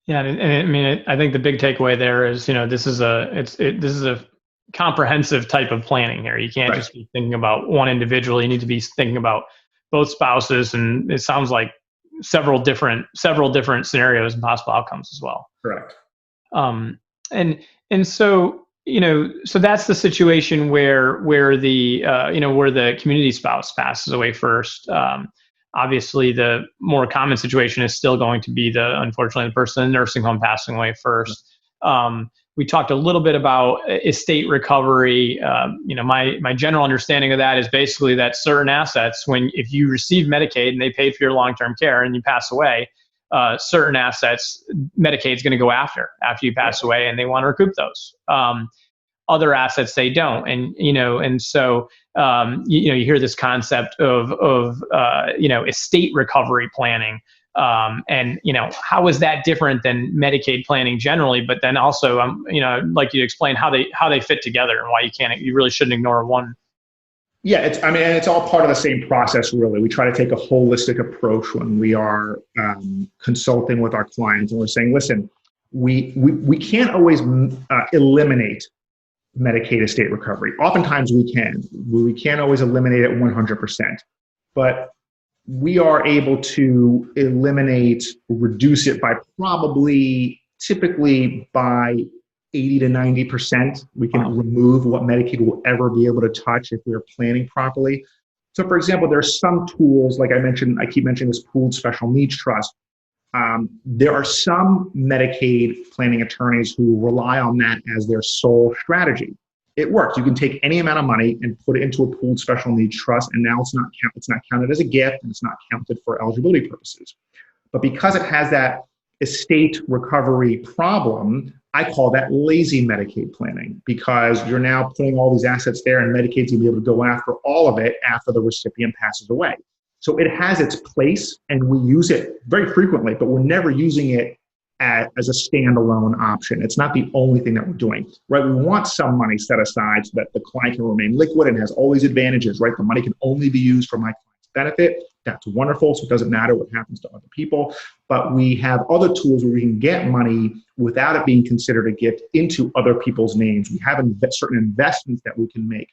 S1: Yeah, and I think the big takeaway there is, this is a comprehensive type of planning here. You can't just be thinking about one individual. You need to be thinking about both spouses, and it sounds like several different scenarios and possible outcomes as well.
S2: Correct.
S1: And so, so that's the situation where the community spouse passes away first. Obviously, the more common situation is still going to be unfortunately, the person in the nursing home passing away first. We talked a little bit about estate recovery. My general understanding of that is basically that certain assets, if you receive Medicaid and they paid for your long-term care and you pass away, certain assets Medicaid's going to go after you pass away, and they want to recoup those. Other assets they don't, and so you hear this concept of estate recovery planning. And how is that different than Medicaid planning generally? But then also, I'd like you to explain how they fit together and why you really shouldn't ignore one.
S2: Yeah, it's all part of the same process, really. We try to take a holistic approach when we are consulting with our clients, and we're saying, listen, we can't always eliminate Medicaid estate recovery. Oftentimes we can. We can't always eliminate it 100%, but we are able to reduce it by typically by 80 to 90%. We can remove what Medicaid will ever be able to touch if we're planning properly. So for example, there's some tools, like I keep mentioning this pooled special needs trust. There are some Medicaid planning attorneys who rely on that as their sole strategy. It works. You can take any amount of money and put it into a pooled special needs trust, and now it's not counted as a gift, and it's not counted for eligibility purposes. But because it has that estate recovery problem, I call that lazy Medicaid planning, because you're now putting all these assets there, and Medicaid's going to be able to go after all of it after the recipient passes away. So it has its place, and we use it very frequently, but we're never using it as a standalone option. It's not the only thing that we're doing, right? We want some money set aside so that the client can remain liquid and has all these advantages, right? The money can only be used for my client's benefit. That's wonderful. So it doesn't matter what happens to other people. But we have other tools where we can get money without it being considered a gift into other people's names. We have certain investments that we can make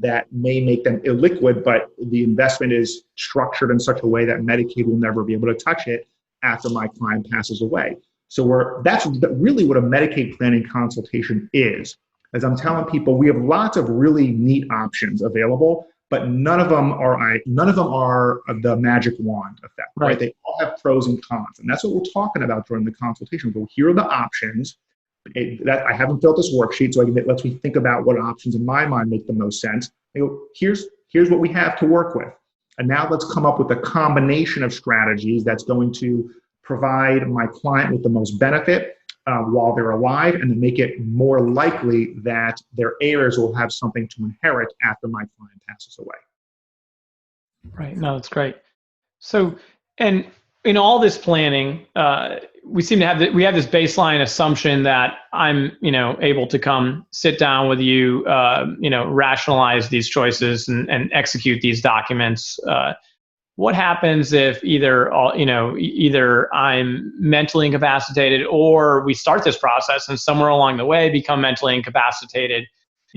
S2: that may make them illiquid, but the investment is structured in such a way that Medicaid will never be able to touch it after my client passes away. So that's really what a Medicaid planning consultation is. As I'm telling people, we have lots of really neat options available, but none of them are the magic wand effect, right? They all have pros and cons, and that's what we're talking about during the consultation. But here are the options. That I haven't built this worksheet, so lets me think about what options in my mind make the most sense. Here's what we have to work with. And now let's come up with a combination of strategies that's going to provide my client with the most benefit while they're alive, and to make it more likely that their heirs will have something to inherit after my client passes away.
S1: Right. No, that's great. So, and in all this planning, we seem to have we have this baseline assumption that I'm, able to come sit down with you, rationalize these choices and execute these documents. what happens if either I'm mentally incapacitated, or we start this process and somewhere along the way become mentally incapacitated?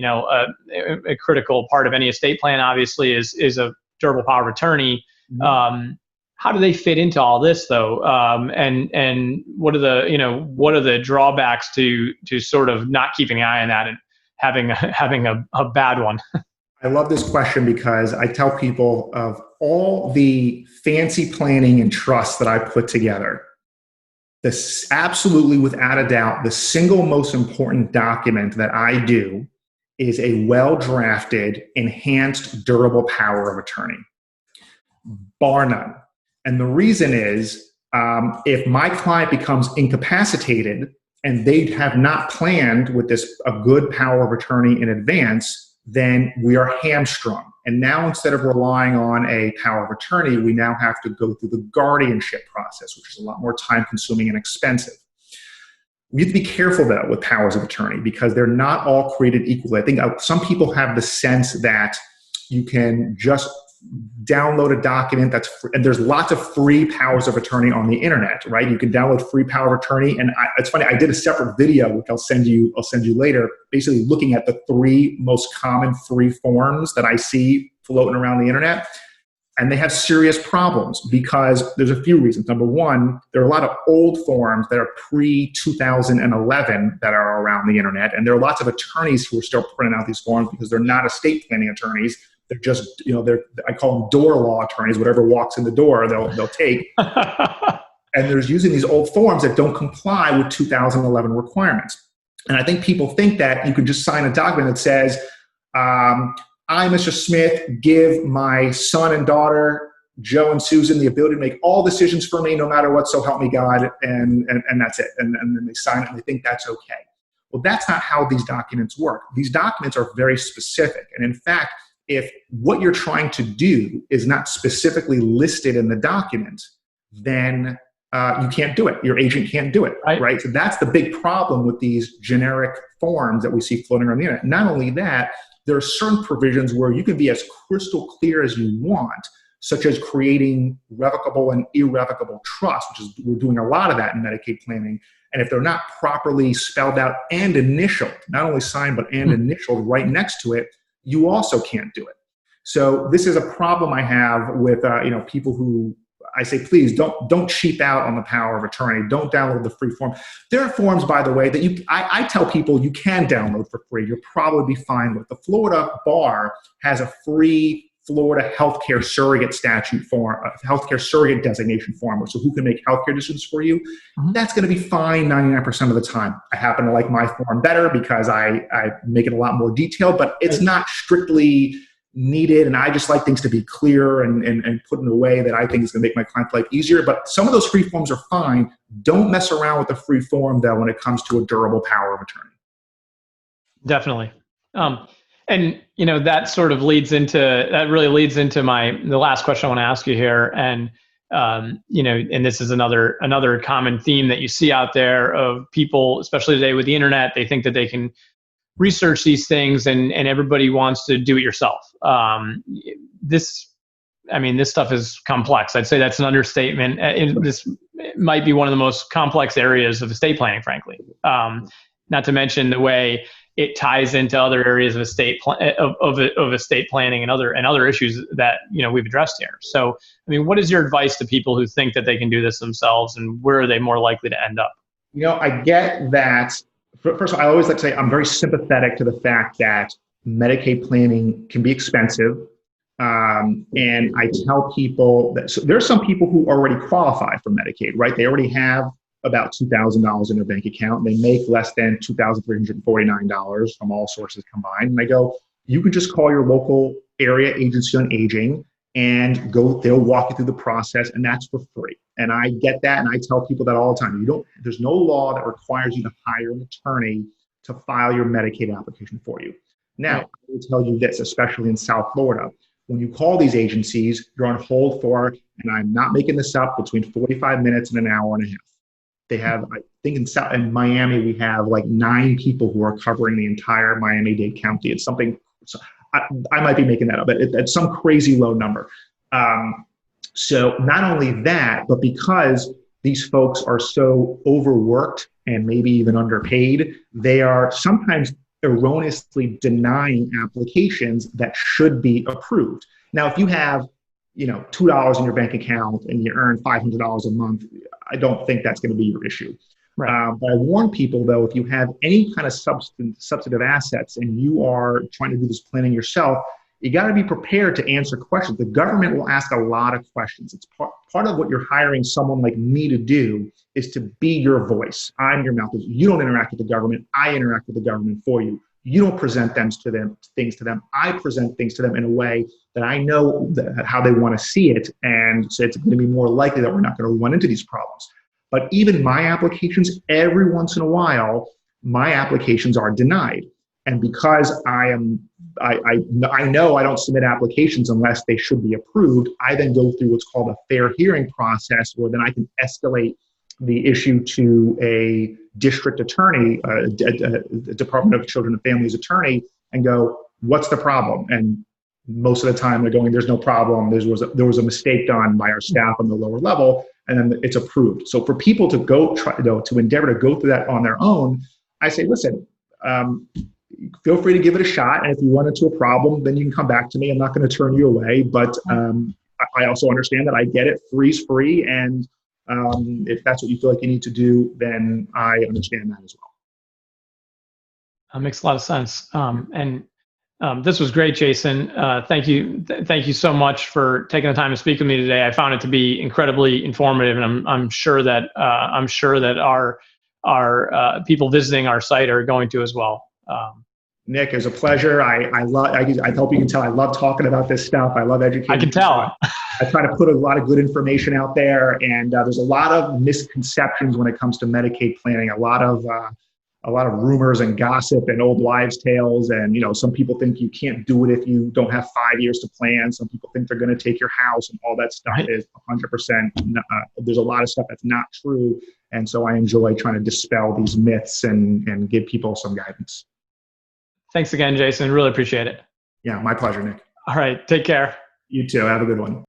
S1: A critical part of any estate plan obviously is a durable power of attorney. How do they fit into all this though? And what are the drawbacks to sort of not keeping an eye on that and having a bad one?
S2: I love this question because I tell people, of all the fancy planning and trust that I put together, this absolutely without a doubt, the single most important document that I do is a well-drafted, enhanced, durable power of attorney, bar none. And the reason is, if my client becomes incapacitated and they have not planned with a good power of attorney in advance, then we are hamstrung. And now, instead of relying on a power of attorney, we now have to go through the guardianship process, which is a lot more time consuming and expensive. We have to be careful though with powers of attorney because they're not all created equally. I think some people have the sense that you can just download a document that's free, and there's lots of free powers of attorney on the internet, right? You can download free power of attorney, and it's funny. I did a separate video, which I'll send you later, basically looking at the 3 most common free forms that I see floating around the internet, and they have serious problems because there's a few reasons. Number one, there are a lot of old forms that are pre-2011 that are around the internet, and there are lots of attorneys who are still printing out these forms because they're not estate planning attorneys. They're just, I call them door law attorneys. Whatever walks in the door, they'll take. And there's using these old forms that don't comply with 2011 requirements. And I think people think that you can just sign a document that says, I, Mr. Smith, give my son and daughter, Joe and Susan, the ability to make all decisions for me, no matter what, so help me God, and that's it. And then they sign it and they think that's okay. Well, that's not how these documents work. These documents are very specific. And in fact, if what you're trying to do is not specifically listed in the document, then you can't do it. Your agent can't do it, right? So that's the big problem with these generic forms that we see floating around the internet. Not only that, there are certain provisions where you can be as crystal clear as you want, such as creating revocable and irrevocable trust, we're doing a lot of that in Medicaid planning. And if they're not properly spelled out and initialed, not only signed, but initialed right next to it, you also can't do it. So this is a problem I have with people who I say, please don't cheap out on the power of attorney. Don't download the free form. There are forms, by the way, that I tell people you can download for free. You'll probably be fine with. The Florida Bar has a free Florida healthcare surrogate statute form, a healthcare surrogate designation form, so who can make healthcare decisions for you. That's going to be fine 99% of the time. I happen to like my form better because I make it a lot more detailed, but it's not strictly needed. And I just like things to be clear and put in a way that I think is going to make my client's life easier. But some of those free forms are fine. Don't mess around with the free form though when it comes to a durable power of attorney.
S1: Definitely. And that really leads into the last question I want to ask you here. And and this is another common theme that you see out there of people, especially today with the internet. They think that they can research these things, and everybody wants to do it yourself. This stuff is complex. I'd say that's an understatement. This might be one of the most complex areas of estate planning, frankly. Not to mention the way it ties into other areas of estate planning and other issues that we've addressed here. So, what is your advice to people who think that they can do this themselves, and where are they more likely to end up?
S2: I get that. First of all, I always like to say I'm very sympathetic to the fact that Medicaid planning can be expensive. And I tell people that there are some people who already qualify for Medicaid, right? They already have about $2,000 in their bank account. They make less than $2,349 from all sources combined. And I go, you can just call your local area agency on aging and they'll walk you through the process, and that's for free. And I get that, and I tell people that all the time. There's no law that requires you to hire an attorney to file your Medicaid application for you. Now, I will tell you this, especially in South Florida, when you call these agencies, you're on hold for, and I'm not making this up, between 45 minutes and an hour and a half. They have, I think in Miami, we have like 9 people who are covering the entire Miami-Dade County. It's something, I might be making that up, but it's some crazy low number. So not only that, but because these folks are so overworked and maybe even underpaid, they are sometimes erroneously denying applications that should be approved. Now, if you have, $2 in your bank account and you earn $500 a month, I don't think that's going to be your issue.
S1: Right.
S2: But I warn people, though, if you have any kind of substantive assets and you are trying to do this planning yourself, you got to be prepared to answer questions. The government will ask a lot of questions. It's part of what you're hiring someone like me to do is to be your voice. I'm your mouthpiece. You don't interact with the government. I interact with the government for you. You don't present things to them. I present things to them in a way that I know how they want to see it. And so it's going to be more likely that we're not going to run into these problems. But even my applications, every once in a while, my applications are denied. And because I know I don't submit applications unless they should be approved, I then go through what's called a fair hearing process, where then I can escalate the issue to a district attorney, a Department of Children and Families attorney, and go, what's the problem? And most of the time they're going, there's no problem. There was a mistake done by our staff on the lower level, and then it's approved. So for people to to endeavor to go through that on their own, I say, listen, feel free to give it a shot. And if you run into a problem, then you can come back to me. I'm not going to turn you away. But I also understand that I get it. Free's free. And if that's what you feel like you need to do, then I understand that as well.
S1: That makes a lot of sense. This was great, Jason. Thank you. Thank you so much for taking the time to speak with me today. I found it to be incredibly informative, and I'm sure that our people visiting our site are going to as well.
S2: Nick, it was a pleasure. I hope you can tell I love talking about this stuff. I love educating.
S1: I can tell.
S2: I try to put a lot of good information out there, and there's a lot of misconceptions when it comes to Medicaid planning. A lot of rumors and gossip and old wives' tales. And some people think you can't do it if you don't have 5 years to plan. Some people think they're going to take your house, and all that stuff is 100%. There's a lot of stuff that's not true, and so I enjoy trying to dispel these myths and give people some guidance.
S1: Thanks again, Jason. Really appreciate it.
S2: Yeah, my pleasure, Nick.
S1: All right. Take care.
S2: You too. Have a good one.